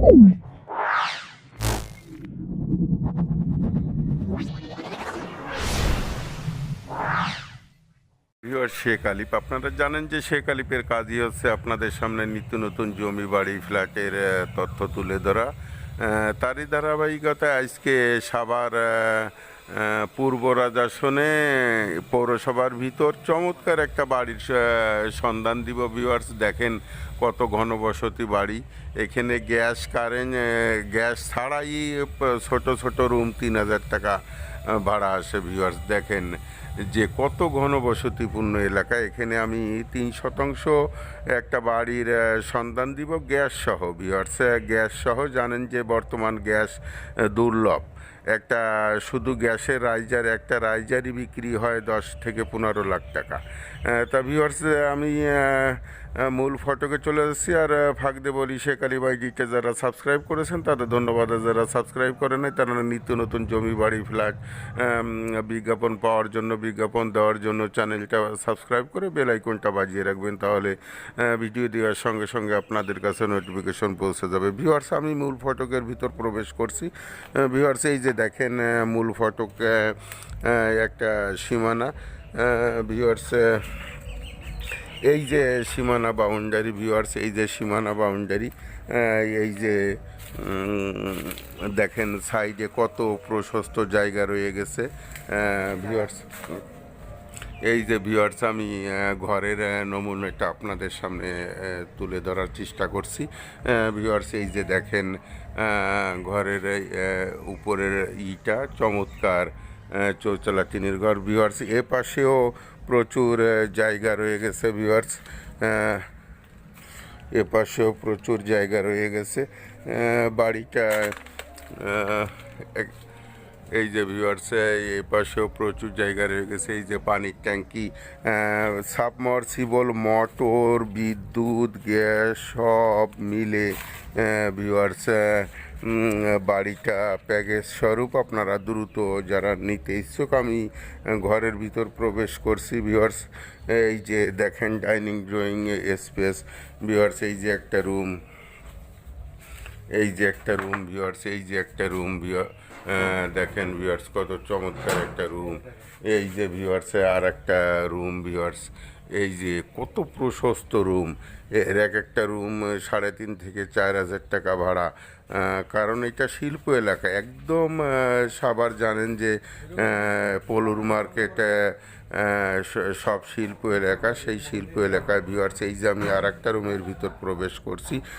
শেখ আলিপ, আপনারা জানেন যে শেখ আলিপের কাজই হচ্ছে আপনাদের সামনে নিত্য নতুন জমি বাড়ি ফ্ল্যাটের তথ্য তুলে ধরা। তারই ধারাবাহিকতায় আজকে সাভার পূর্ব রাজাসনে পৌরসভার ভিতর চমৎকার একটা বাড়ির সন্ধান দিব। ভিউয়ার্স দেখেন কত ঘনবসতি বাড়ি। এখানে গ্যাস কারেন্ট গ্যাস ছাড়াই ছোট ছোট রুম 3,000 টাকা ভাড়া আসে। ভিউয়ার্স দেখেন যে কত ঘনবসতিপূর্ণ এলাকা। এখানে আমি 3% একটা বাড়ির সন্ধান দিব গ্যাস সহ। ভিউয়ার্স গ্যাস সহ জানেন যে বর্তমান গ্যাস দুর্লভ। একটা শুধু গ্যাসের রাইজার, একটা রাইজারই বিক্রি হয় 10 থেকে 15 লাখ টাকা। তা ভিউয়ার্স আমি মূল ফটোকে চলে যাচ্ছি। আর ফাঁক দিয়ে বলি, শেখ আলী বাইডিকে যারা সাবস্ক্রাইব করেছেন তাদের ধন্যবাদ, আর যারা সাবস্ক্রাইব করে নাই তারা নিত্য নতুন জমি বাড়ি ফ্ল্যাট বিজ্ঞাপন পাওয়ার জন্য, বিজ্ঞাপন দেওয়ার জন্য চ্যানেলটা সাবস্ক্রাইব করে বেল আইকনটা বাজিয়ে রাখবেন, তাহলে ভিডিও দেওয়ার সঙ্গে সঙ্গে আপনাদের কাছে নোটিফিকেশন পৌঁছে যাবে। ভিউয়ার্স আমি মূল ফটকের ভিতর প্রবেশ করছি। ভিউয়ার্স এই যে দেখেন মূল ফটক একটা সীমানা। ভিউয়ার্স এই যে সীমানা বাউন্ডারি। ভিউয়ার্স এই যে সীমানা বাউন্ডারি, এই যে দেখেন সাইডে কত প্রশস্ত জায়গা রয়ে গেছে। ভিউয়ার্স এই যে ভিউয়ার্স আমি ঘরের নমুনাটা আপনাদের সামনে তুলে ধরার চেষ্টা করছি। ভিউয়ার্স এই যে দেখেন ঘরের উপরের ইটা চমৎকার চৌচালা টিনের ঘর। ভিউয়ার্স এ পাশেও প্রচুর জায়গা রয়ে গেছে। ভিউয়ার্স এ পাশেও প্রচুর জায়গা রয়ে গেছে। বাড়িটা এই যে ভিউয়ার্স এই পাশেও প্রচুর জায়গা রয়ে গেছে। এই যে পানির ট্যাঙ্কি, সাবমার্সিবল, মোটর, বিদ্যুৎ, গ্যাস সব মিলে ভিউয়ার্স বাড়িটা প্যাকেজ স্বরূপ। আপনারা দ্রুত যারা নিতে ইচ্ছুক, আমি ঘরের ভিতর প্রবেশ করছি। ভিউয়ার্স এই যে দেখেন ডাইনিং ড্রয়িং স্পেস। ভিউয়ার্স এই যে একটা রুম, এই যে একটা রুম। ভিউয়ার্স এই যে একটা রুম। দেখেন ভিউয়ার্স কত চমৎকার একটা রুম। এই যে ভিউয়ার্স আর একটা রুম। ভিউয়ার্স এই যে কত প্রশস্ত রুম। এর এক একটা রুম 3,500 থেকে 4,000 টাকা ভাড়া। কারণ এটা শিল্প এলাকা একদম। সাভার জানেন যে পলুর মার্কেট সব শিল্প এলাকা, সেই শিল্প এলাকায় ভিউয়ার্স এই যে আমি আর একটা রুমের ভিতর প্রবেশ করছি।